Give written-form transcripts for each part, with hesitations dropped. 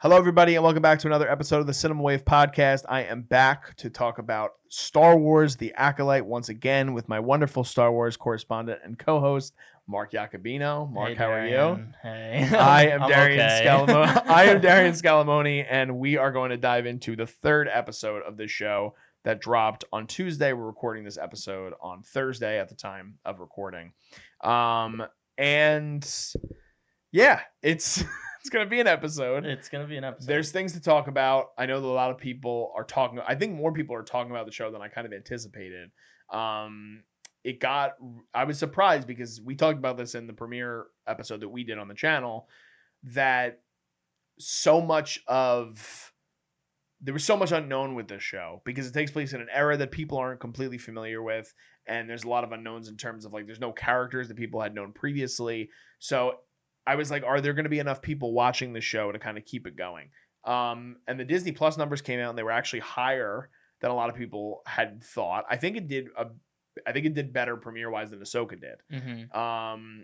Hello, everybody, and welcome back to another episode of the Cinema Wave podcast. I am back to talk about Star Wars: The Acolyte once again with my wonderful Star Wars correspondent and co-host, Mark Jacobino. Mark, Hey, how are you? Darian. Hey, I am I'm Darian okay. Scalamoni. I am Darian Scalamoni, and we are going to dive into the third episode of this show that dropped on Tuesday. We're recording this episode on Thursday at the time of recording, and yeah, it's it's gonna be an episode. It's gonna be an episode. There's things to talk about. I know that a lot of people are talking. I think more people are talking about the show than I kind of anticipated. It got. I was surprised because we talked about this in the premiere episode that we did on the channel. That so much of there was so much unknown with this show because it takes place in an era that people aren't completely familiar with, and there's a lot of unknowns in terms of like there's no characters that people had known previously. So I was like, are there going to be enough people watching the show to kind of keep it going? And the Disney Plus numbers came out, and they were actually higher than a lot of people had thought. I think it did better premiere wise than Ahsoka did. Mm-hmm.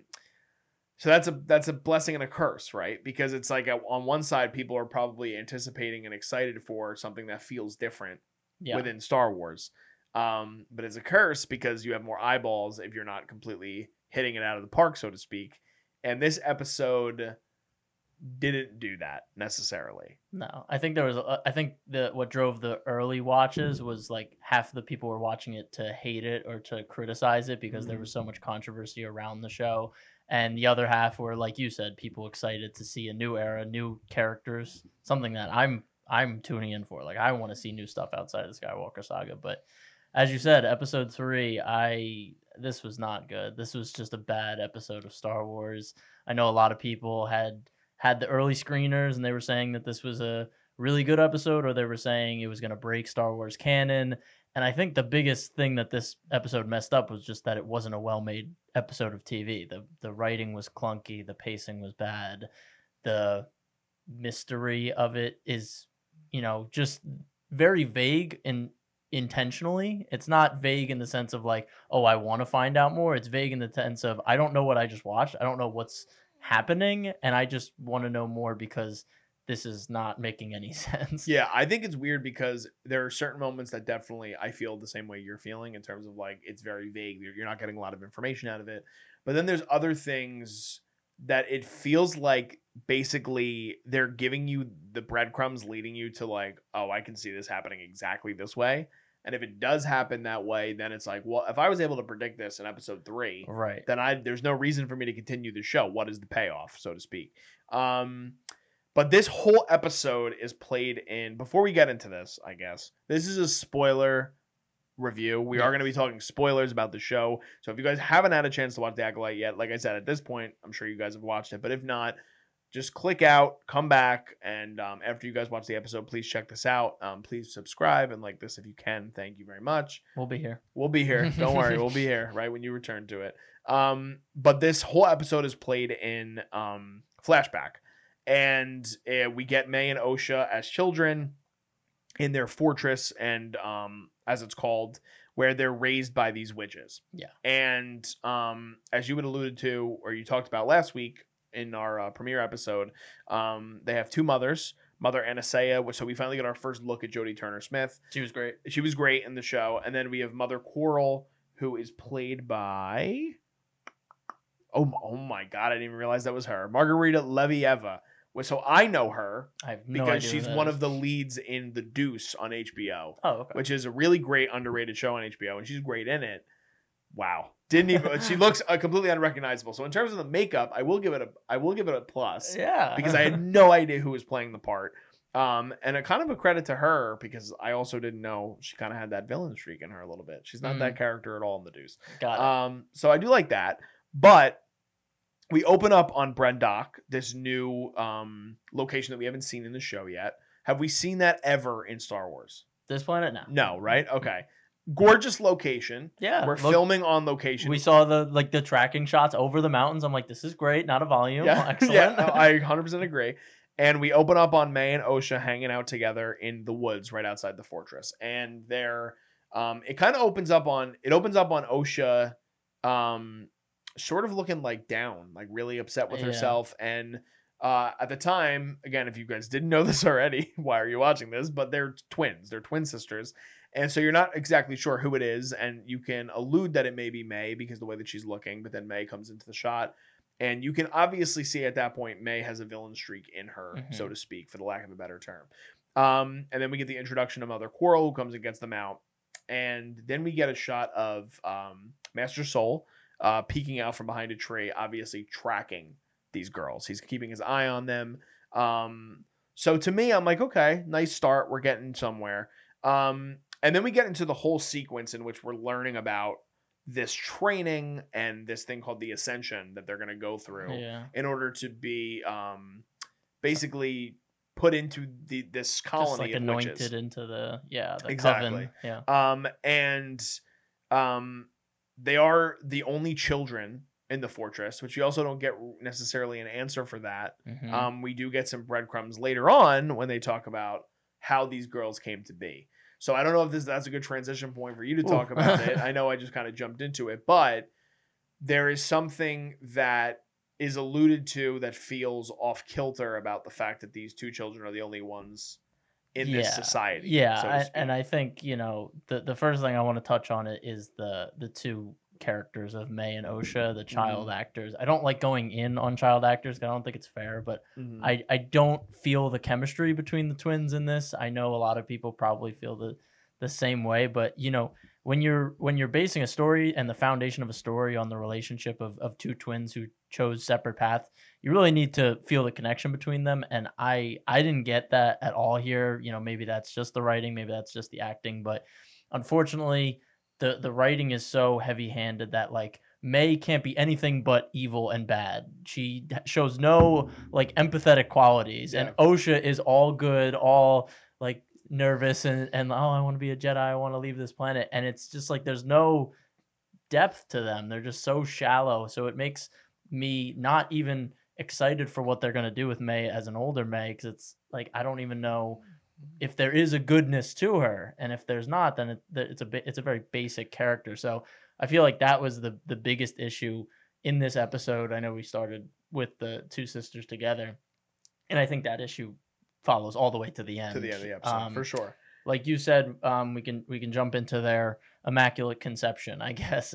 So that's a blessing and a curse, right? Because it's like on one side, people are probably anticipating and excited for something that feels different within Star Wars. But it's a curse because you have more eyeballs if you're not completely hitting it out of the park, so to speak. And this episode didn't do that necessarily. No, I think what drove the early watches was like half the people were watching it to hate it or to criticize it because there was so much controversy around the show, and the other half were, like you said, people excited to see a new era, new characters, something that I'm tuning in for. Like, I want to see new stuff outside of the Skywalker saga. But as you said, episode 3, this was not good. This was just a bad episode of Star Wars. I know a lot of people had the early screeners and they were saying that this was a really good episode, or they were saying it was going to break Star Wars canon. And I think the biggest thing that this episode messed up was just that it wasn't a well-made episode of TV. The writing was clunky, the pacing was bad, the mystery of it is, just very vague and intentionally. It's not vague in the sense of like, oh, I want to find out more. It's vague in the sense of I don't know what I just watched. I don't know what's happening, and I just want to know more because this is not making any sense. Yeah, I think it's weird because there are certain moments that definitely I feel the same way you're feeling in terms of like it's very vague. You're not getting a lot of information out of it. But then there's other things that it feels like basically they're giving you the breadcrumbs leading you to like, oh, I can see this happening exactly this way. And if it does happen that way, then it's like, well, if I was able to predict this in episode 3, Right. then there's no reason for me to continue the show. What is the payoff, so to speak? But this whole episode is played in. Before we get into this, I guess this is a spoiler review. We are going to be talking spoilers about the show. So if you guys haven't had a chance to watch The Acolyte yet, like I said, at this point, I'm sure you guys have watched it. But if not, just click out, come back, and after you guys watch the episode, please check this out. Please subscribe and like this if you can. Thank you very much. We'll be here. We'll be here. Don't worry. We'll be here right when you return to it. But this whole episode is played in flashback. And we get May and Osha as children in their fortress, and as it's called, where they're raised by these witches. Yeah. And as you had alluded to, or you talked about last week in our premiere episode, they have two mothers. Mother Aniseya, so we finally get our first look at Jodie Turner-Smith. She was great. She was great in the show. And then we have Mother Koril, who is played by... Oh my God, I didn't even realize that was her. Margarita Levieva. So I know her because she's one of the leads in The Deuce on HBO. Oh, okay. Which is a really great underrated show on HBO, and she's great in it. Wow, didn't even. She looks completely unrecognizable. So in terms of the makeup, I will give it a plus. Yeah, because I had no idea who was playing the part. And a kind of a credit to her because I also didn't know she kind of had that villain streak in her a little bit. She's not that character at all in The Deuce. Got it. So I do like that, but. We open up on Brendok, this new location that we haven't seen in the show yet. Have we seen that ever in Star Wars? This planet? No. No, right? Okay. Gorgeous location. Yeah. We're filming on location. We saw the tracking shots over the mountains. I'm like, this is great. Not a volume. Yeah. Excellent. Yeah, I 100% agree. And we open up on May and Osha hanging out together in the woods right outside the fortress. And they're it kind of opens up on Osha sort of looking like down, like really upset with herself, and At the time, again, if you guys didn't know this already, why are you watching this? But they're twins. They're twin sisters. And so you're not exactly sure who it is. And you can allude that it may be May because the way that she's looking. But then May comes into the shot. And you can obviously see at that point May has a villain streak in her, so to speak, for the lack of a better term. And then we get the introduction of Mother Koril, who comes and gets them out. And then we get a shot of Master Soul peeking out from behind a tree, obviously tracking these girls. He's keeping his eye on them. So to me, I'm like, okay, nice start. We're getting somewhere. And then we get into the whole sequence in which we're learning about this training and this thing called the Ascension that they're going to go through in order to be basically put into this colony just like of anointed witches. into the exactly. Coven. And they are the only children in the fortress, which you also don't get necessarily an answer for that. We do get some breadcrumbs later on when they talk about how these girls came to be. So I don't know if that's a good transition point for you to talk about it. I know I just kind of jumped into it, but there is something that is alluded to that feels off kilter about the fact that these two children are the only ones in this society. Yeah, and I think, the first thing I want to touch on it is the two characters of May and Osha, the child actors. I don't like going in on child actors. I don't think it's fair, but I don't feel the chemistry between the twins in this. I know a lot of people probably feel the same way, but when you're basing a story and the foundation of a story on the relationship of two twins who chose separate paths, you really need to feel the connection between them. And I didn't get that at all here. Maybe that's just the writing, maybe that's just the acting, but unfortunately the writing is so heavy-handed that like May can't be anything but evil and bad. She shows no like empathetic qualities, and Osha is all good, all like nervous and oh, I want to be a Jedi, I want to leave this planet, and it's just like there's no depth to them. They're just so shallow. So it makes me not even excited for what they're going to do with May as an older May, because it's like I don't even know if there is a goodness to her, and if there's not, then it's a very basic character. So I feel like that was the biggest issue in this episode. I know we started with the two sisters together, and I think that issue follows all the way to the end. To the end of the episode, for sure. Like you said, we can jump into their immaculate conception, I guess,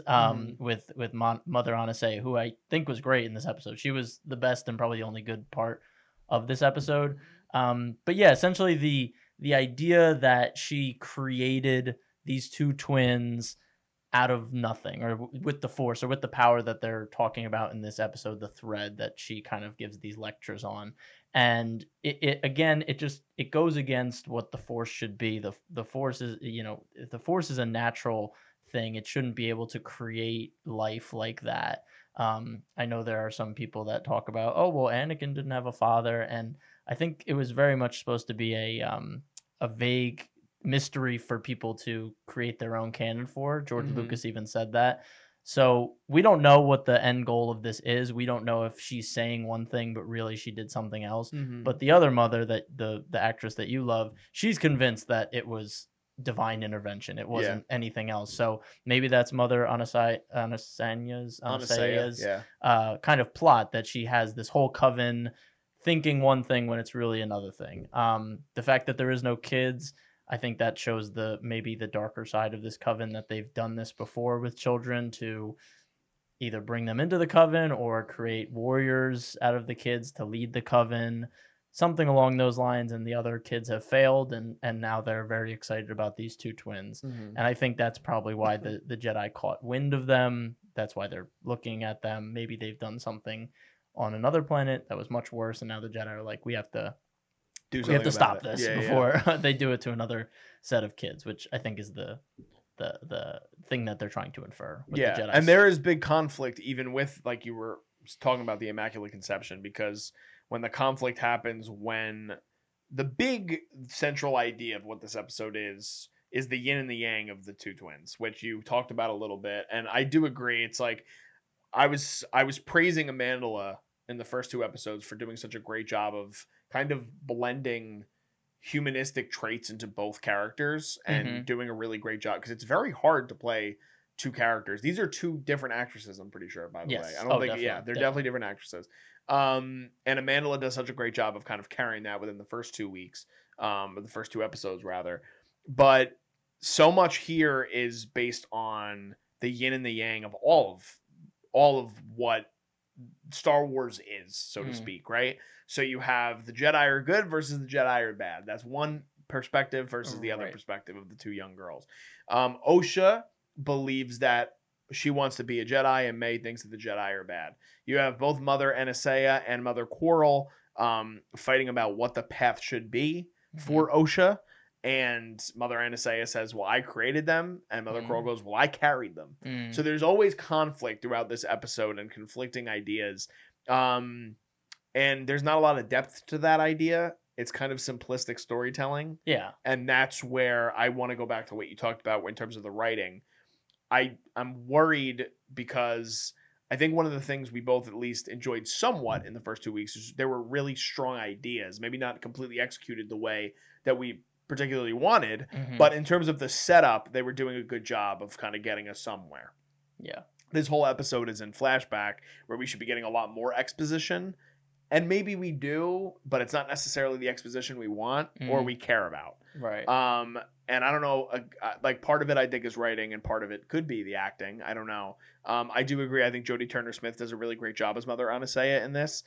with Mother Aniseya, who I think was great in this episode. She was the best and probably the only good part of this episode. But yeah, essentially the idea that she created these two twins out of nothing, or with the Force, or with the power that they're talking about in this episode, the thread that she kind of gives these lectures on. And it goes against what the Force should be. The Force is, if the Force is a natural thing, it shouldn't be able to create life like that. I know there are some people that talk about, oh, well, Anakin didn't have a father, and I think it was very much supposed to be a vague mystery for people to create their own canon for. George Lucas even said that. So we don't know what the end goal of this is. We don't know if she's saying one thing, but really she did something else. But the other mother, that the actress that you love, she's convinced that it was divine intervention. It wasn't anything else. So maybe that's Mother Aniseya's kind of plot, that she has this whole coven thinking one thing when it's really another thing. The fact that there is no kids, I think that shows maybe the darker side of this coven, that they've done this before with children to either bring them into the coven or create warriors out of the kids to lead the coven, something along those lines. And the other kids have failed, and now they're very excited about these two twins. And I think that's probably why the Jedi caught wind of them. That's why they're looking at them. Maybe they've done something on another planet that was much worse, and now the Jedi are like, we have to stop this before they do it to another set of kids, which I think is the thing that they're trying to infer with the Jedi. And there is big conflict even with, like you were talking about, the Immaculate Conception, because when the conflict happens, when the big central idea of what this episode is the yin and the yang of the two twins, which you talked about a little bit, and I do agree. It's like I was praising Amandla in the first two episodes for doing such a great job of kind of blending humanistic traits into both characters and doing a really great job, because it's very hard to play two characters. These are two different actresses, I'm pretty sure, by the way. Yes. I don't think, Definitely, they're definitely different actresses. And Amandla does such a great job of kind of carrying that within the first 2 weeks, or the first 2 episodes rather. But so much here is based on the yin and the yang of all of what Star Wars is, so to speak, right? So you have the Jedi are good versus the Jedi are bad. That's one perspective versus the other perspective of the two young girls. Osha believes that she wants to be a Jedi, and May thinks that the Jedi are bad. You have both Mother Aniseya and Mother Koril fighting about what the path should be for Osha. And Mother Aniseya says, well, I created them. And Mother Koril goes, well, I carried them. So there's always conflict throughout this episode and conflicting ideas. And there's not a lot of depth to that idea. It's kind of simplistic storytelling. Yeah. And that's where I want to go back to what you talked about in terms of the writing. I'm worried because I think one of the things we both at least enjoyed somewhat in the first 2 weeks is there were really strong ideas, maybe not completely executed the way that we particularly wanted, but in terms of the setup, they were doing a good job of kind of getting us somewhere. Yeah. This whole episode is in flashback where we should be getting a lot more exposition, and maybe we do, but it's not necessarily the exposition we want or we care about. Right. And I don't know, like part of it I think is writing and part of it could be the acting. I don't know. I do agree. I think Jodie Turner-Smith does a really great job as Mother Aniseya in this,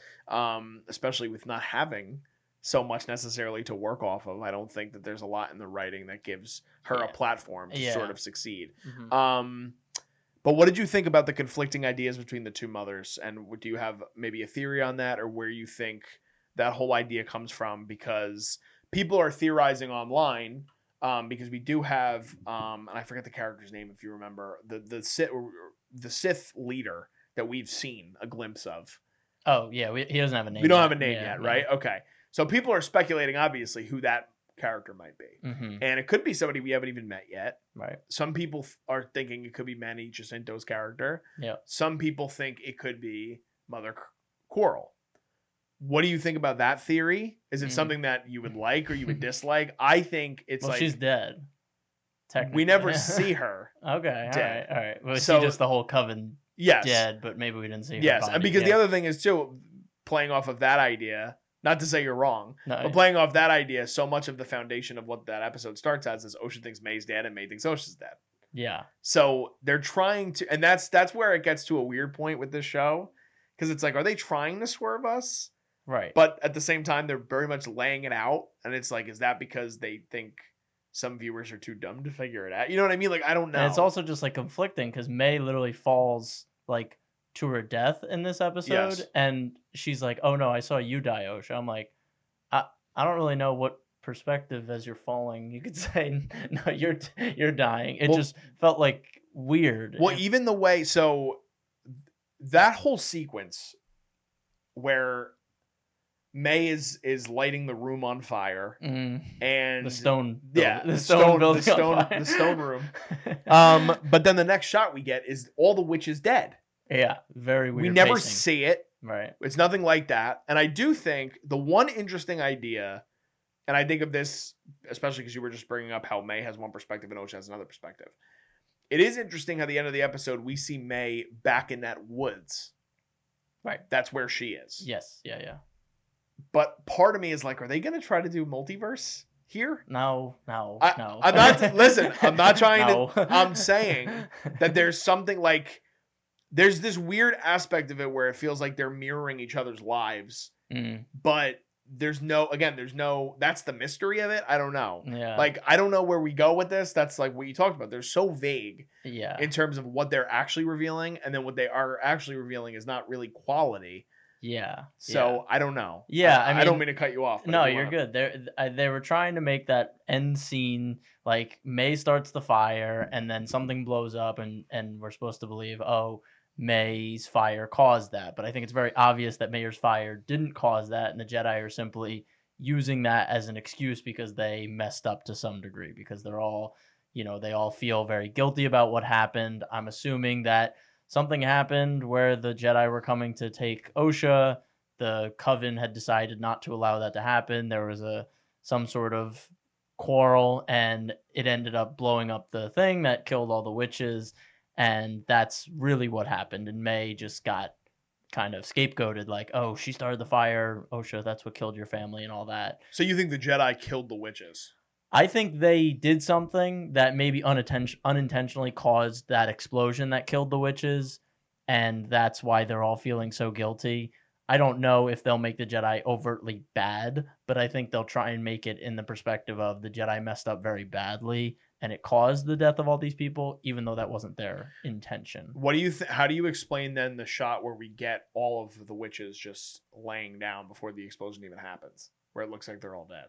especially with not having so much necessarily to work off of. I don't think that there's a lot in the writing that gives her a platform to sort of succeed. But what did you think about the conflicting ideas between the two mothers? And do you have maybe a theory on that, or where you think that whole idea comes from? Because people are theorizing online, because we do have, and I forget the character's name if you remember, the Sith leader that we've seen a glimpse of. Oh yeah, he doesn't have a name. We don't have a name yet, right? Okay, so people are speculating, obviously, who that character might be, and it could be somebody we haven't even met yet. Right. Some people are thinking it could be Manny Jacinto's character. Yeah. Some people think it could be Mother Koril. What do you think about that theory? Is it something that you would like or you would dislike? I think it's like she's dead. Technically, we never see her. Okay. Dead. All right. Well, so, see just the whole Coven. Yes. Dead, but maybe we didn't see her. Yes, and because the other thing is too, playing off of that idea. Not to say you're wrong, but playing off that idea, so much of the foundation of what that episode starts as is Osha thinks May's dead and May thinks Osha's dead. Yeah. So they're trying to, and that's where it gets to a weird point with this show, because it's like, are they trying to swerve us? Right. But at the same time, they're very much laying it out, and it's like, is that because they think some viewers are too dumb to figure it out? You know what I mean? Like, I don't know. And it's also just like conflicting because May literally falls like to her death in this episode, and she's like, "Oh no, I saw you die, Osha." I'm like, I don't really know what perspective as you're falling you could say no, you're dying. It just felt like weird. Well, even the way, so that whole sequence where May is lighting the room on fire, and the stone, the stone room. But then the next shot we get is all the witches dead. Yeah, very weird. We never see it. Right. It's nothing like that. And I do think the one interesting idea, and I think of this, especially because you were just bringing up how May has one perspective and Osha has another perspective. It is interesting how at the end of the episode, we see May back in that woods. Right. That's where she is. Yes. Yeah. But part of me is like, are they going to try to do multiverse here? No. I'm not, listen, I'm not trying to, I'm saying that there's something like, there's this weird aspect of it where it feels like they're mirroring each other's lives, but there's no, that's the mystery of it. I don't know. Yeah. Like, I don't know where we go with this. That's like what you talked about. They're so vague in terms of what they're actually revealing. And then what they are actually revealing is not really quality. Yeah. So I don't know. Yeah. I don't mean to cut you off. No, you're good. They were trying to make that end scene like May starts the fire and then something blows up and we're supposed to believe, oh, May's fire caused that, but I think it's very obvious that May's fire didn't cause that, and the Jedi are simply using that as an excuse because they messed up to some degree, because they're all, they all feel very guilty about what happened. I'm assuming that something happened where the Jedi were coming to take Osha. The Coven had decided not to allow that to happen. There was some sort of quarrel, and it ended up blowing up the thing that killed all the witches. And that's really what happened. And May just got kind of scapegoated, like, oh, she started the fire, Osha, that's what killed your family and all that. So you think the Jedi killed the witches? I think they did something that maybe unintentionally caused that explosion that killed the witches, and that's why they're all feeling so guilty. I don't know if they'll make the Jedi overtly bad, but I think they'll try and make it in the perspective of the Jedi messed up very badly, and it caused the death of all these people, even though that wasn't their intention. What do you how do you explain then the shot where we get all of the witches just laying down before the explosion even happens, where it looks like they're all dead?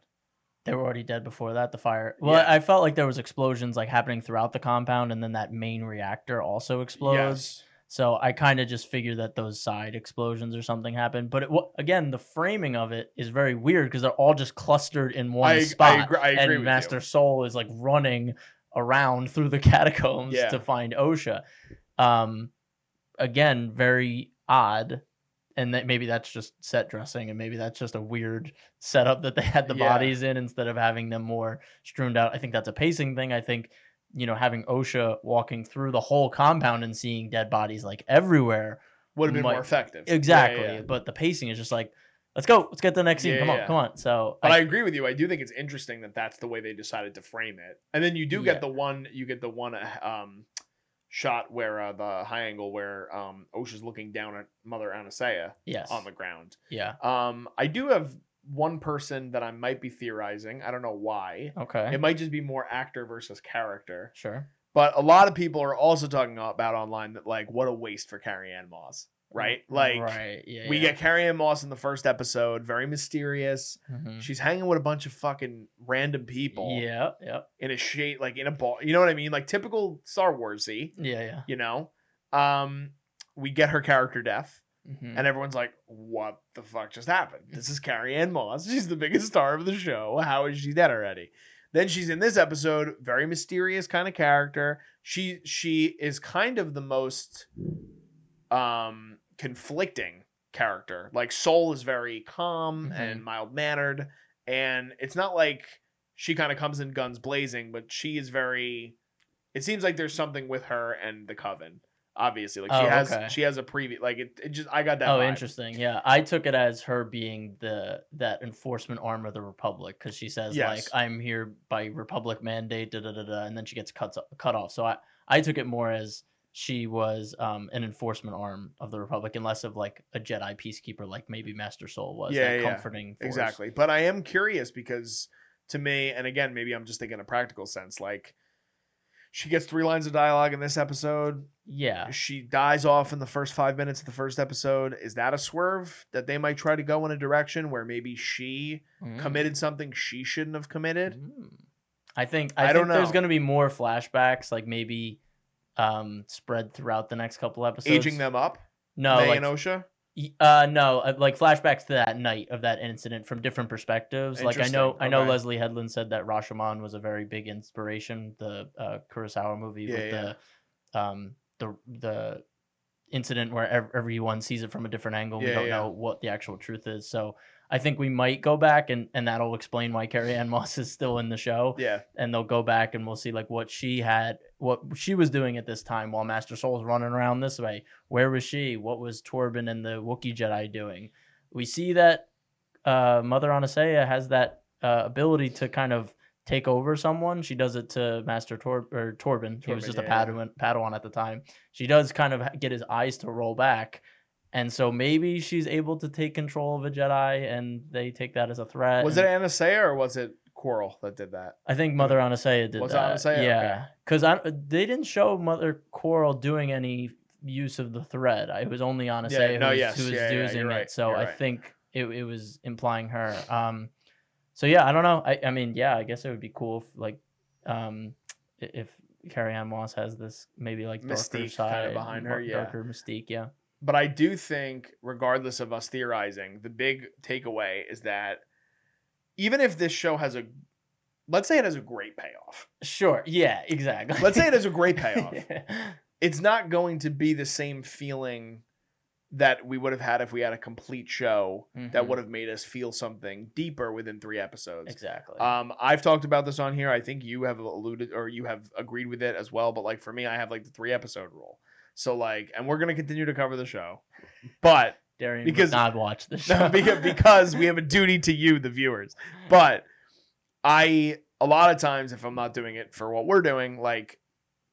They were already dead before that, the fire. Well, Yeah. I felt like there was explosions like happening throughout the compound, and then that main reactor also explodes. Yes. So I kind of just figured that those side explosions or something happened. But again, the framing of it is very weird because they're all just clustered in one spot. I agree and with Master you. Soul is like running around through the catacombs Yeah. to find Osha. Again, very odd. And that maybe that's just set dressing, and maybe that's just a weird setup that they had the bodies in instead of having them more strewn out. I think that's a pacing thing. I think, having Osha walking through the whole compound and seeing dead bodies like everywhere Would have been more effective. Exactly. Yeah. But the pacing is just like, let's go. Let's get to the next scene. Yeah, Come on. So, but I agree with you. I do think it's interesting that that's the way they decided to frame it. And then you do get the one, shot where the high angle where Osha's looking down at Mother Aniseya on the ground. Yeah. I do have one person that I might be theorizing. I don't know why. Okay. It might just be more actor versus character. Sure. But a lot of people are also talking about online that, like, what a waste for Carrie-Anne Moss. Right? Like, right. Yeah, we get Carrie-Anne Moss in the first episode, very mysterious. Mhm. She's hanging with a bunch of fucking random people. Yeah. In a shade, like in a ball. You know what I mean? Like typical Star Wars-y. Yeah. You know? We get her character death. Mhm. And everyone's like, what the fuck just happened? This is Carrie-Anne Moss. She's the biggest star of the show. How is she dead already? Then she's in this episode, very mysterious kind of character. She is kind of the most conflicting character. Like Soul is very calm and mild-mannered, and it's not like she kind of comes in guns blazing, but she is very, it seems like there's something with her and the Coven. Obviously, like she has a preview. Like it just, I got that. Oh, vibe. interesting. Yeah, I took it as her being that enforcement arm of the Republic, because she says like, "I'm here by Republic mandate," and then she gets cut off. So I took it more as she was an enforcement arm of the Republic, and less of like a Jedi peacekeeper, like maybe Master Soul was. That comforting force. Exactly. But I am curious because to me, and again, maybe I'm just thinking a practical sense, like. She gets 3 lines of dialogue in this episode. Yeah. She dies off in the first 5 minutes of the first episode. Is that a swerve that they might try to go in a direction where maybe she committed something she shouldn't have committed? I think don't know. There's going to be more flashbacks, like maybe spread throughout the next couple episodes. Aging them up? No, May and Osha? No, like flashbacks to that night of that incident from different perspectives. Like I know Leslie Headland said that Rashomon was a very big inspiration. The Kurosawa movie with the incident where everyone sees it from a different angle. We don't know what the actual truth is. So I think we might go back and that'll explain why Carrie-Anne Moss is still in the show. Yeah. And they'll go back and we'll see like what she was doing at this time while Master Soul's running around this way. Where was she? What was Torben and the Wookiee Jedi doing? We see that Mother Aniseya has that ability to kind of take over someone. She does it to Master Torben. He was just a Padawan at the time. She does kind of get his eyes to roll back. And so maybe she's able to take control of a Jedi, and they take that as a threat. Was it Aniseya or was it Koril that did that? I think Mother Aniseya did was that. Was it Aniseya? Yeah, because they didn't show Mother Koril doing any use of the thread. It was only Aniseya who was using it. So I think it was implying her. So yeah, I don't know. I mean, yeah, I guess it would be cool if Carrie-Anne Moss has this maybe like mystique darker side kind of behind her, darker mystique, yeah. But I do think, regardless of us theorizing, the big takeaway is that even if this show has let's say it has a great payoff. Sure. Yeah, exactly. Let's say it has a great payoff. It's not going to be the same feeling that we would have had if we had a complete show that Mhm. would have made us feel something deeper within 3 episodes. Exactly. I've talked about this on here. I think you have alluded or you have agreed with it as well. But like for me, I have like the 3 episode rule. So like, and we're gonna continue to cover the show, but Darian because would not watch the show. because we have a duty to you, the viewers. But a lot of times, if I'm not doing it for what we're doing, like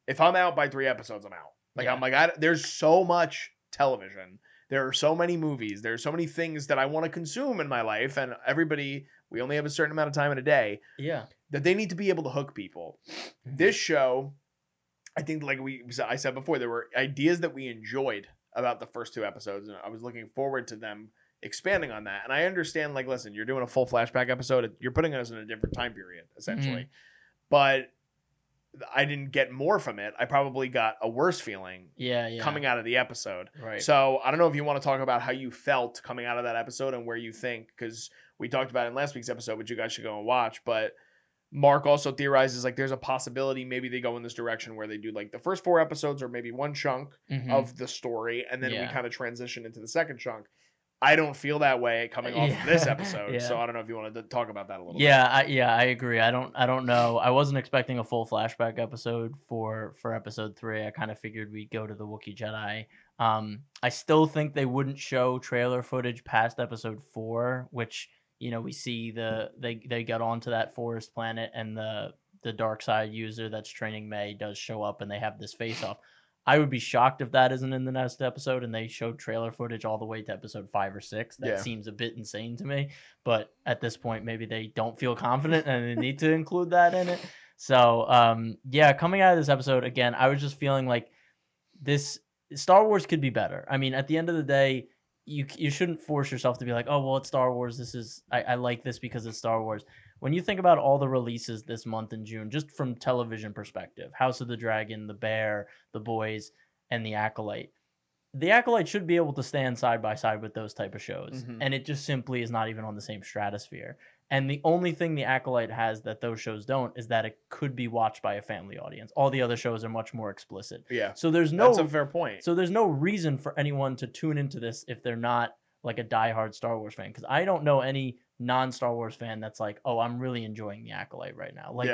if I'm out by 3 episodes, I'm out. Like Yeah. I'm like, there's so much television. There are so many movies. There's so many things that I want to consume in my life, and we only have a certain amount of time in a day. Yeah. That they need to be able to hook people. This show, I think, like I said before, there were ideas that we enjoyed about the first 2 episodes, and I was looking forward to them expanding on that. And I understand, like, listen, you're doing a full flashback episode, you're putting us in a different time period, essentially. But I didn't get more from it. I probably got a worse feeling coming out of the episode. Right. So I don't know if you want to talk about how you felt coming out of that episode and where you think, because we talked about it in last week's episode, which you guys should go and watch. But Mark also theorizes like there's a possibility maybe they go in this direction where they do like the first 4 episodes or maybe one chunk of the story, and then we kind of transition into the second chunk. I don't feel that way coming off of this episode, so I don't know if you wanted to talk about that a little bit. I agree. I don't know. I wasn't expecting a full flashback episode for episode 3. I kind of figured we'd go to the Wookiee Jedi. I still think they wouldn't show trailer footage past episode 4, which we see they got onto that forest planet, and the dark side user that's training May does show up, and they have this face off. I would be shocked if that isn't in the next episode and they showed trailer footage all the way to episode 5 or 6. That seems a bit insane to me. But at this point, maybe they don't feel confident and they need to include that in it. So, coming out of this episode, again, I was just feeling like this Star Wars could be better. I mean, at the end of the day, you shouldn't force yourself to be like, oh, well, it's Star Wars. I like this because it's Star Wars. When you think about all the releases this month in June, just from television perspective, House of the Dragon, The Bear, The Boys, and The Acolyte should be able to stand side by side with those type of shows. And it just simply is not even on the same stratosphere. And the only thing The Acolyte has that those shows don't is that it could be watched by a family audience. All the other shows are much more explicit. Yeah. So that's a fair point. So there's no reason for anyone to tune into this if they're not like a diehard Star Wars fan. Because I don't know any non-Star Wars fan that's like, oh, I'm really enjoying The Acolyte right now. Like,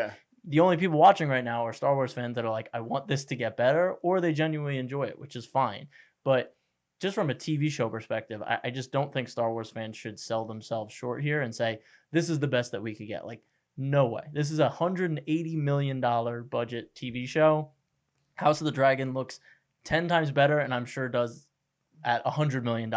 the only people watching right now are Star Wars fans that are like, I want this to get better, or they genuinely enjoy it, which is fine. But just from a TV show perspective, I just don't think Star Wars fans should sell themselves short here and say, this is the best that we could get. Like, no way. This is a $180 million budget TV show. House of the Dragon looks 10 times better, and I'm sure does at $100 million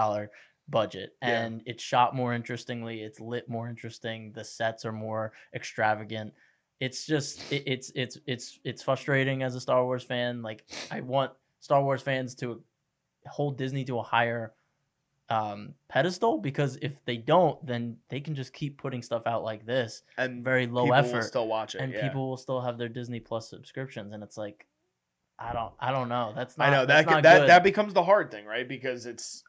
budget. And it's shot more interestingly. It's lit more interesting. The sets are more extravagant. It's just, it's frustrating as a Star Wars fan. Like, I want Star Wars fans to hold Disney to a higher pedestal, because if they don't, then they can just keep putting stuff out like this and very low effort. People will still watch it, and people will still have their Disney Plus subscriptions, and it's like, I don't know. That's not. I know that becomes the hard thing, right? Because it's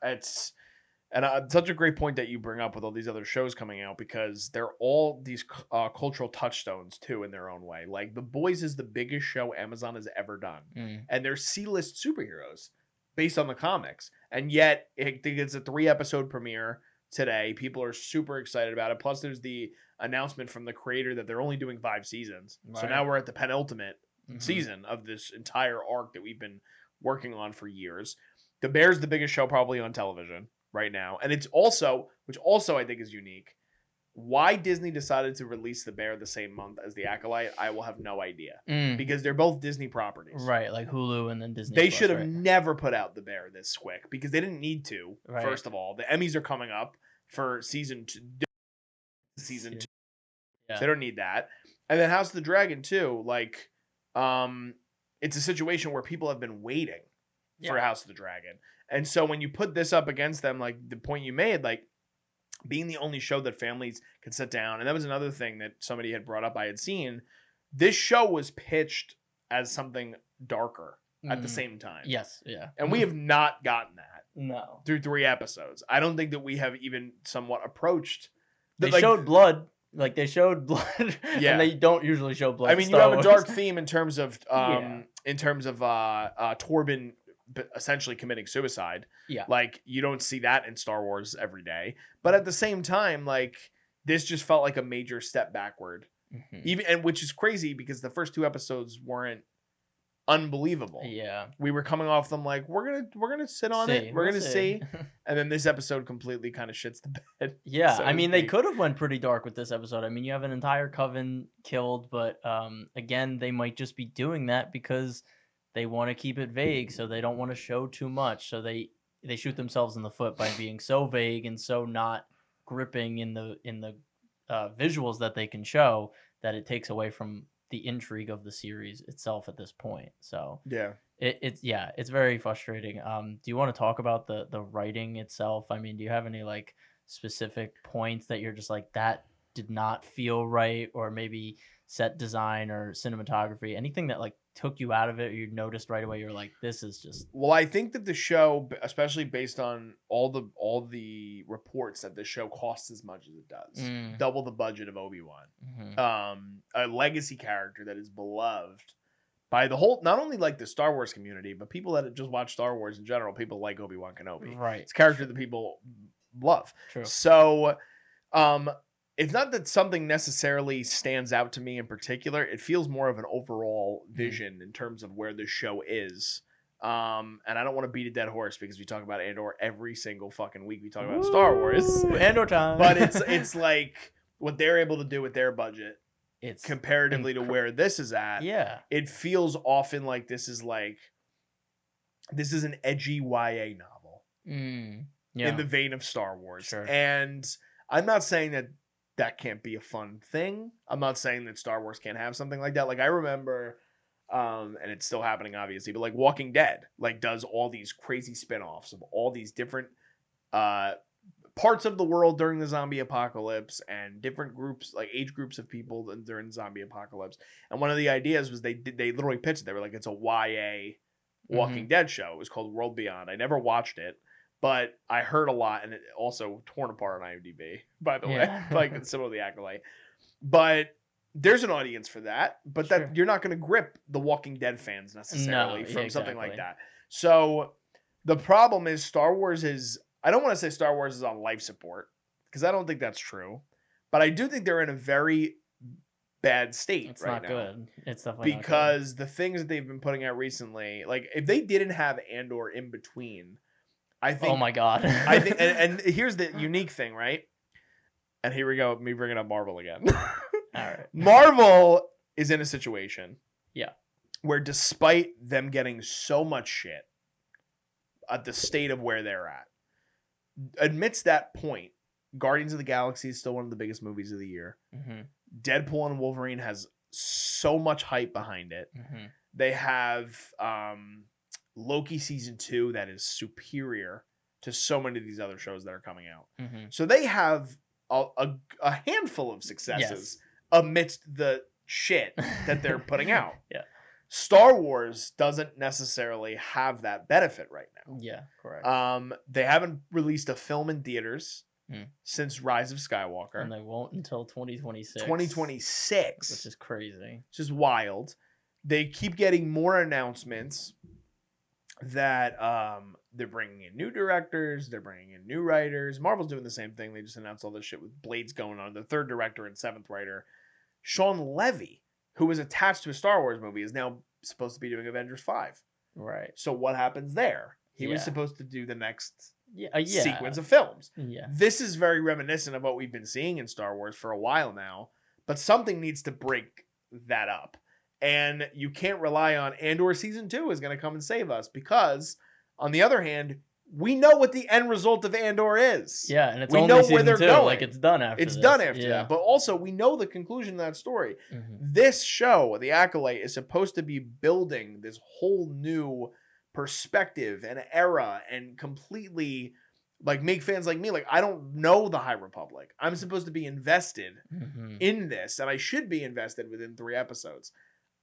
such a great point that you bring up with all these other shows coming out, because they're all these cultural touchstones too in their own way. Like The Boys is the biggest show Amazon has ever done, and they're C-list superheroes based on the comics, and yet it's a 3-episode premiere today. People are super excited about it. Plus, there's the announcement from the creator that they're only doing 5 seasons. Right. So now we're at the penultimate season of this entire arc that we've been working on for years. The Bear's the biggest show probably on television right now, and it's also, which also I think is unique, why Disney decided to release The Bear the same month as The Acolyte, I will have no idea. Because they're both Disney properties. Right, like Hulu and then Disney. They should have never put out The Bear this quick, because they didn't need to, first of all. The Emmys are coming up for season 2. Yeah. So they don't need that. And then House of the Dragon, too. Like, it's a situation where people have been waiting for House of the Dragon. And so when you put this up against them, like the point you made, like, being the only show that families could sit down. And that was another thing that somebody had brought up I had seen. This show was pitched as something darker at the same time. Yes, yeah. And we have not gotten that. No. Through 3 episodes. I don't think that we have even somewhat approached. They showed blood. Like, they showed blood. And they don't usually show blood. I mean, you have a dark theme in terms of Torben essentially committing suicide. Yeah. Like, you don't see that in Star Wars every day. But at the same time, like, this just felt like a major step backward. And which is crazy because the first 2 episodes weren't unbelievable. Yeah. We were coming off them like, we're gonna sit on it. We're gonna see. And then this episode completely kind of shits the bed. Yeah, so I to mean, they speak. could have went pretty dark with this episode. I mean, you have an entire coven killed, but again, they might just be doing that because they want to keep it vague, so they don't want to show too much. So they shoot themselves in the foot by being so vague and so not gripping in the visuals that they can show, that it takes away from the intrigue of the series itself at this point. So Yeah. it's very frustrating. Do you want to talk about the writing itself? I mean, do you have any like specific points that you're just like, that did not feel right, or maybe set design or cinematography, anything that like took you out of it, or you noticed right away you're like, this is just... Well, I think that the show, especially based on all the reports, that the show costs as much as it does, double the budget of Obi-Wan, a legacy character that is beloved by the whole, not only like the Star Wars community, but people that just watch Star Wars in general. People like Obi-Wan Kenobi. Right. It's a character that people love. True. So, it's not that something necessarily stands out to me in particular. It feels more of an overall vision in terms of where the show is. And I don't want to beat a dead horse because we talk about Andor every single fucking week. We talk about Star Wars. Andor time. But it's like what they're able to do with their budget. It's comparatively to where this is at. Yeah. It feels often like this is an edgy YA novel. Yeah. In the vein of Star Wars. Sure. And I'm not saying that can't be a fun thing. I'm not saying that Star Wars can't have something like that. Like, I remember, and it's still happening obviously, but like Walking Dead, like, does all these crazy spin-offs of all these different parts of the world during the zombie apocalypse, and different groups, like age groups of people during the zombie apocalypse. And one of the ideas was they literally pitched it. They were like, it's a YA Walking Dead show. It was called World Beyond. I never watched it, but I heard a lot, and it also torn apart on IMDb, by the way, like similar to the Acolyte. But there's an audience for that, but that you're not going to grip the Walking Dead fans necessarily from something like that. So the problem is Star Wars is, I don't want to say Star Wars is on life support, because I don't think that's true, but I do think they're in a very bad state it's right not now. Good. It's definitely because the things that they've been putting out recently, like if they didn't have Andor in between, I think. Oh my god! I think, and here's the unique thing, right? And here we go, me bringing up Marvel again. All right. Marvel is in a situation, yeah, where despite them getting so much shit at the state of where they're at, amidst that point, Guardians of the Galaxy is still one of the biggest movies of the year. Deadpool and Wolverine has so much hype behind it. They have Loki season 2 that is superior to so many of these other shows that are coming out. So they have a handful of successes amidst the shit that they're putting out. Star Wars doesn't necessarily have that benefit right now. Yeah, correct. They haven't released a film in theaters since Rise of Skywalker. And they won't until 2026. 2026. Which is crazy. It's just wild. They keep getting more announcements that they're bringing in new directors, they're bringing in new writers. Marvel's doing the same thing. They just announced all this shit with Blades going on. The third director and seventh writer, Sean Levy, who was attached to a Star Wars movie, is now supposed to be doing Avengers 5. Right. So what happens there? He was supposed to do the next yeah. sequence of films. Yeah. This is very reminiscent of what we've been seeing in Star Wars for a while now, but something needs to break that up. And you can't rely on Andor season 2 is going to come and save us, because on the other hand, we know what the end result of Andor is. Yeah, and it's we only know season where they're 2. going. Like, it's done after It's this. done after that. But also, we know the conclusion of that story. This show, The Acolyte, is supposed to be building this whole new perspective and era, and completely like make fans like me, like, I don't know the High Republic. I'm supposed to be invested in this, and I should be invested within 3 episodes.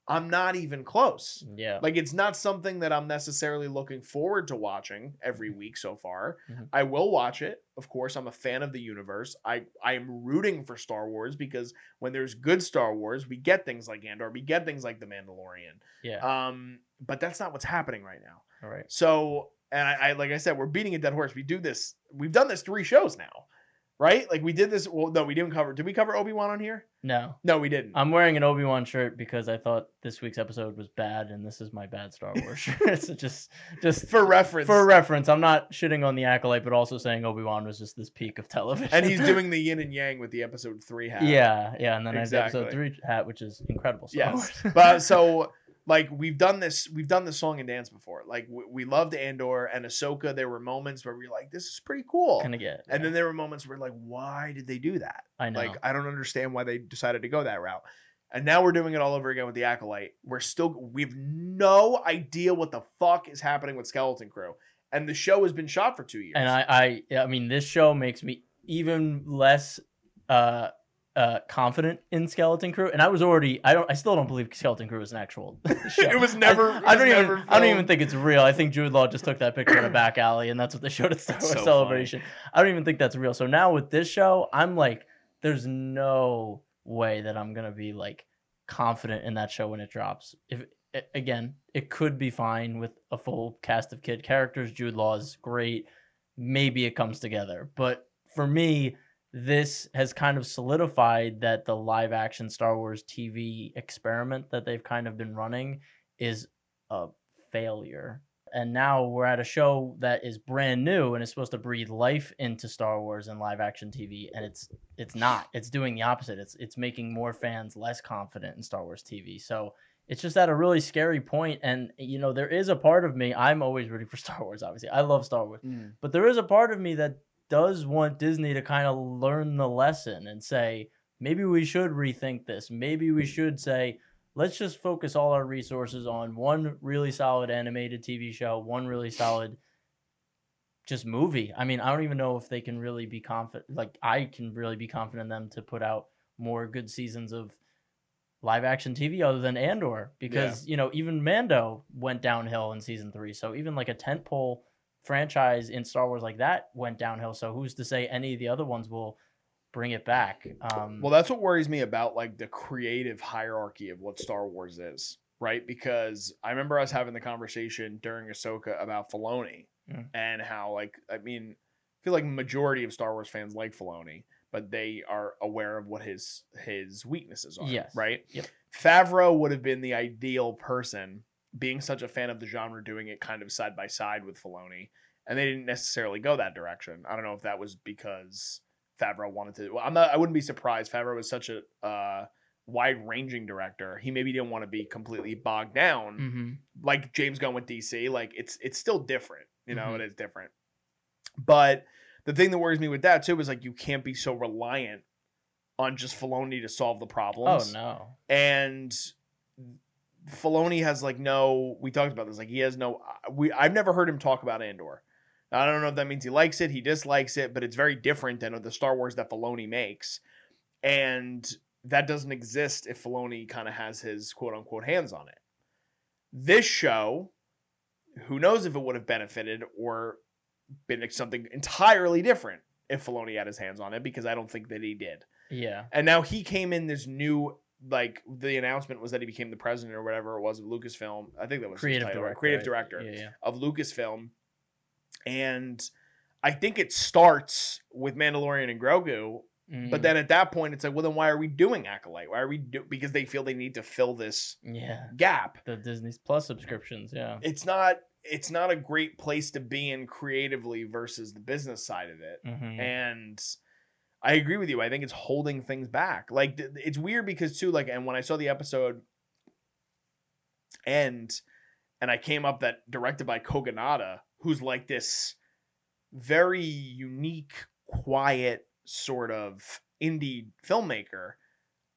I'm not even close. Yeah. Like, it's not something that I'm necessarily looking forward to watching every week so far. Mhm. I will watch it. Of course, I'm a fan of the universe. I am rooting for Star Wars because when there's good Star Wars, we get things like Andor, we get things like The Mandalorian. Yeah. But that's not what's happening right now. All right. So, and I like I said, we're beating a dead horse. We've done this 3 shows now, right? Like we did this. Well, no, we didn't cover. Did we cover Obi-Wan on here? No. No, we didn't. I'm wearing an Obi-Wan shirt because I thought this week's episode was bad, and this is my bad Star Wars shirt. So just for reference. For reference, I'm not shitting on the Acolyte, but also saying Obi-Wan was just this peak of television. And he's doing the yin and yang with the episode 3 hat. Yeah, and then Exactly. I have the episode 3 hat, which is incredible. Yes, but so like we've done this song and dance before. Like we loved Andor and Ahsoka. There were moments where we were like, this is pretty cool. Kind of get. And then there were moments where like, why did they do that? I know. Like I don't understand why they decided to go that route. And now we're doing it all over again with the Acolyte. We've no idea what the fuck is happening with Skeleton Crew. And the show has been shot for 2 years. And I mean, this show makes me even less confident in Skeleton Crew. And I still don't believe Skeleton Crew is an actual show. It was never. I don't even think it's real. I think Jude Law just took that picture in a back alley, and that's what they showed at Star Wars so Celebration. Funny. I don't even think that's real. So now with this show, I'm like, there's no way that I'm gonna be like confident in that show when it drops. Again, it could be fine with a full cast of kid characters. Jude Law is great. Maybe it comes together. But for me, this has kind of solidified that the live action Star Wars TV experiment that they've kind of been running is a failure. And now we're at a show that is brand new and is supposed to breathe life into Star Wars and live action TV, and it's not. It's doing the opposite. It's making more fans less confident in Star Wars TV. So it's just at a really scary point. And there is a part of me, I'm always rooting for Star Wars, obviously. I love Star Wars. But there is a part of me that does want Disney to kind of learn the lesson and say, maybe we should rethink this. Maybe we should say, let's just focus all our resources on one really solid animated TV show, one really solid just movie. I mean, I don't even know if they can really be confident. Like, I can really be confident in them to put out more good seasons of live action TV other than Andor, because, even Mando went downhill in season 3. So even like a tentpole franchise in Star Wars like that went downhill. So who's to say any of the other ones will bring it back? Well, that's what worries me about like the creative hierarchy of what Star Wars is, right? Because I remember us having the conversation during Ahsoka about Filoni and how I feel like majority of Star Wars fans like Filoni, but they are aware of what his weaknesses are. Yes. Right. Yep. Favreau would have been the ideal person, being such a fan of the genre, doing it kind of side by side with Filoni, and they didn't necessarily go that direction. I don't know if that was because Favreau wanted to. Well, I wouldn't be surprised. Favreau was such a wide-ranging director. He maybe didn't want to be completely bogged down, like James Gunn with DC. Like it's still different, it is different. But the thing that worries me with that too is like you can't be so reliant on just Filoni to solve the problems. Oh no. And Filoni has we talked about this. Like he has I've never heard him talk about Andor. I don't know if that means he likes it, he dislikes it, but it's very different than the Star Wars that Filoni makes. And that doesn't exist if Filoni kind of has his quote-unquote hands on it. This show, who knows if it would have benefited or been something entirely different if Filoni had his hands on it, because I don't think that he did. Yeah. And now he came in this new, the announcement was that he became the president or whatever it was of Lucasfilm. I think that was creative director yeah. of Lucasfilm. And I think it starts with Mandalorian and Grogu, but then at that point it's like, well, then why are we doing Acolyte? Why are we because they feel they need to fill this gap. The Disney Plus subscriptions, yeah. It's not a great place to be in creatively versus the business side of it. And I agree with you. I think it's holding things back. Like it's weird because too, and when I saw the episode end and I came up that directed by Kogonada, who's like this very unique, quiet sort of indie filmmaker,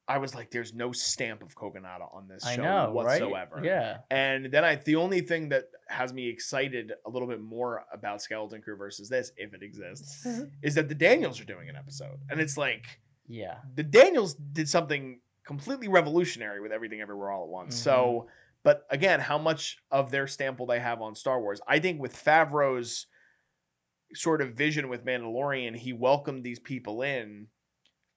I was like, there's no stamp of Kogonada on this show whatsoever. Right? Yeah. And then the only thing that has me excited a little bit more about Skeleton Crew versus this, if it exists, is that the Daniels are doing an episode. And it's like, yeah, the Daniels did something completely revolutionary with Everything Everywhere All at Once. Mhm. So, but again, how much of their stamp will they have on Star Wars? I think with Favreau's sort of vision with Mandalorian, he welcomed these people in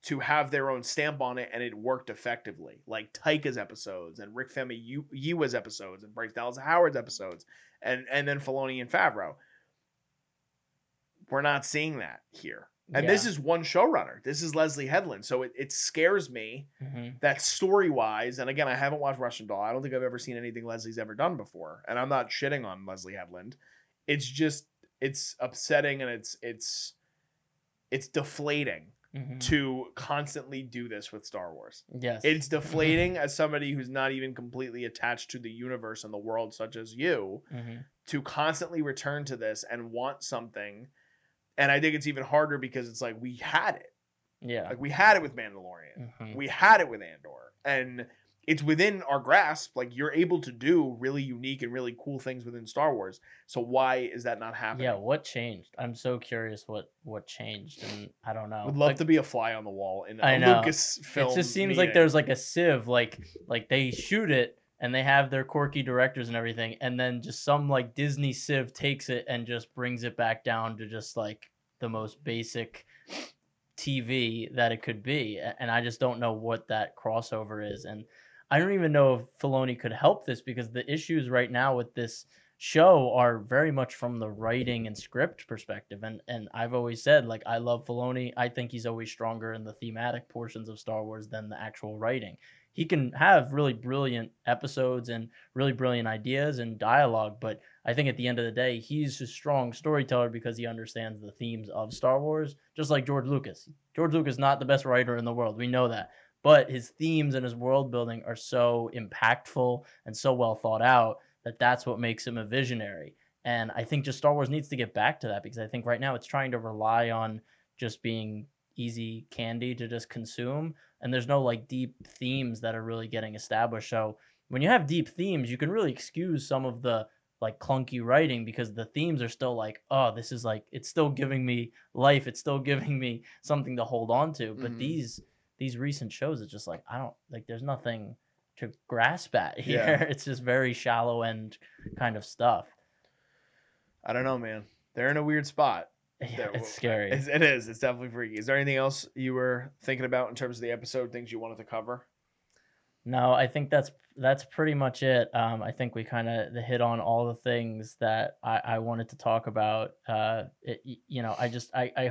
to have their own stamp on it, and it worked effectively. Like Taika's episodes and Rick Famuyiwa's episodes and Bryce Dallas Howard's episodes, and then Filoni and Favreau. We're not seeing that here. And this is one showrunner. This is Leslie Headland. So it scares me that story-wise, and again, I haven't watched Russian Doll. I don't think I've ever seen anything Leslie's ever done before. And I'm not shitting on Leslie Headland. It's just, it's upsetting, and it's deflating to constantly do this with Star Wars. Yes. It's deflating as somebody who's not even completely attached to the universe and the world, such as you, to constantly return to this and want something. And I think it's even harder because it's like, we had it. Yeah. Like, we had it with Mandalorian. We had it with Andor. And it's within our grasp. Like, you're able to do really unique and really cool things within Star Wars. So why is that not happening? Yeah, what changed? I'm so curious what changed, and I don't know. Would love to be a fly on the wall in a Lucasfilm. It just seems meeting. like there's like a sieve, like they shoot it and they have their quirky directors and everything, and then just some like Disney sieve takes it and just brings it back down to just like the most basic TV that it could be. And I just don't know what that crossover is. And I don't even know if Filoni could help this, because the issues right now with this show are very much from the writing and script perspective. And I've always said, like, I love Filoni. I think he's always stronger in the thematic portions of Star Wars than the actual writing. He can have really brilliant episodes and really brilliant ideas and dialogue, but I think at the end of the day, he's a strong storyteller because he understands the themes of Star Wars, just like George Lucas. George Lucas is not the best writer in the world. We know that. But his themes and his world building are so impactful and so well thought out that that's what makes him a visionary. And I think just Star Wars needs to get back to that, because I think right now it's trying to rely on just being easy candy to just consume. And there's no like deep themes that are really getting established. So when you have deep themes, you can really excuse some of the like clunky writing, because the themes are still like, oh, this is like, it's still giving me life. It's still giving me something to hold on to. But these recent shows, it's just like, I don't like, there's nothing to grasp at here. Yeah. It's just very shallow end kind of stuff. I don't know, man. They're in a weird spot. Yeah, it's scary. It is. It's definitely freaky. Is there anything else you were thinking about in terms of the episode, things you wanted to cover? No, I think that's pretty much it. I think we kind of hit on all the things that I wanted to talk about. I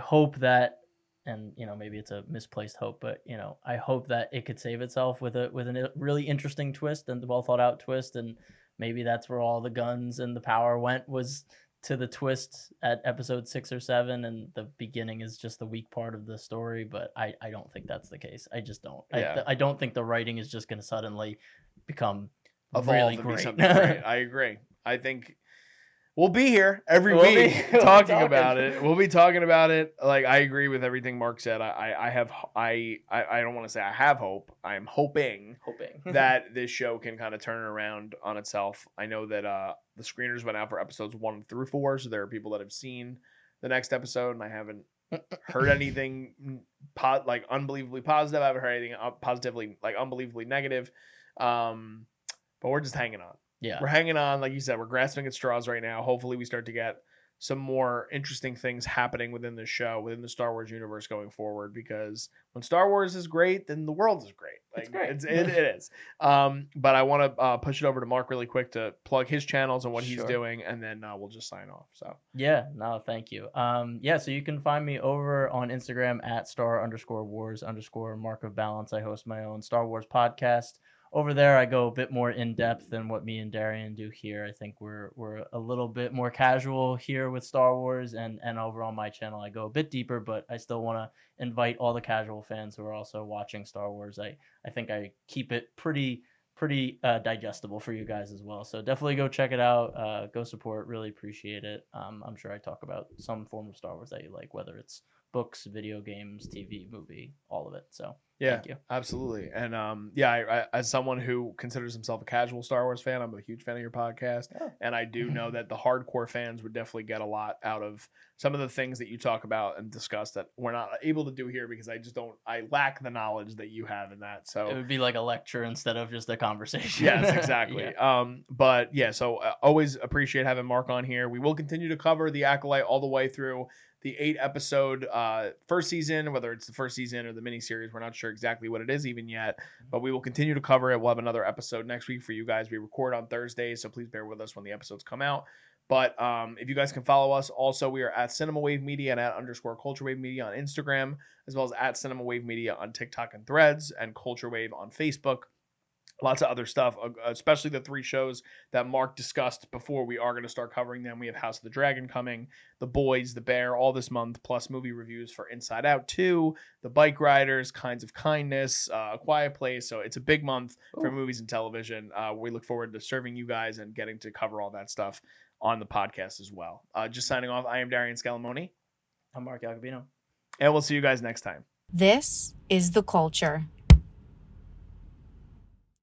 hope that, and maybe it's a misplaced hope, but I hope that it could save itself with a really interesting twist and well thought out twist, and maybe that's where all the guns and the power went, was to the twist at episode 6 or 7, and the beginning is just the weak part of the story. But I don't think that's the case. I just don't. Yeah. I don't think the writing is just going to suddenly become Evolve really and great. be something great. I agree. I think we'll be here every week talking about it. We'll be talking about it. Like, I agree with everything Mark said. I don't want to say I have hope. I'm hoping that this show can kind of turn around on itself. I know that the screeners went out for episodes 1 through 4, so there are people that have seen the next episode, and I haven't heard anything like unbelievably positive. I haven't heard anything positively like unbelievably negative. But we're just hanging on. Yeah. We're hanging on. Like you said, we're grasping at straws right now. Hopefully we start to get some more interesting things happening within the show, within the Star Wars universe going forward, because when Star Wars is great, then the world is great. Like, it's great. It is. But I want to push it over to Mark really quick to plug his channels and what he's Sure. doing, and then we'll just sign off. So yeah, no, thank you. So you can find me over on Instagram at @star_wars_mark of balance. I host my own Star Wars podcast. Over there, I go a bit more in depth than what me and Darian do here. I think we're a little bit more casual here with Star Wars, and over on my channel, I go a bit deeper, but I still want to invite all the casual fans who are also watching Star Wars. I think I keep it pretty digestible for you guys as well. So definitely go check it out. Go support. Really appreciate it. I'm sure I talk about some form of Star Wars that you like, whether it's books, video games, TV, movie, all of it. So Yeah, Thank you. absolutely. And I, as someone who considers himself a casual Star Wars fan, I'm a huge fan of your podcast. Oh. And I do know that the hardcore fans would definitely get a lot out of some of the things that you talk about and discuss that we're not able to do here because I lack the knowledge that you have in that. It So would be like a lecture instead of just a conversation. yes, exactly. Yeah. But yeah, so always appreciate having Mark on here. We will continue to cover the Acolyte all the way through the 8-episode first season, whether it's the first season or the miniseries. We're not sure exactly what it is even yet, but we will continue to cover it. We'll have another episode next week for you guys. We record on Thursdays, so please bear with us when the episodes come out. But if you guys can follow us, also we are at Cinema Wave Media and at _Culture Wave Media on Instagram, as well as at Cinema Wave Media on TikTok and Threads, and Culture Wave on Facebook. Lots of other stuff, especially the 3 shows that Mark discussed before. We are going to start covering them. We have House of the Dragon coming, The Boys, The Bear, all this month, plus movie reviews for Inside Out 2, The Bike Riders, Kinds of Kindness, A Quiet Place. So it's a big month for movies and television. We look forward to serving you guys and getting to cover all that stuff on the podcast as well. Just signing off, I am Darian Scalamoni. I'm Mark Jacobino. And we'll see you guys next time. This is The Culture.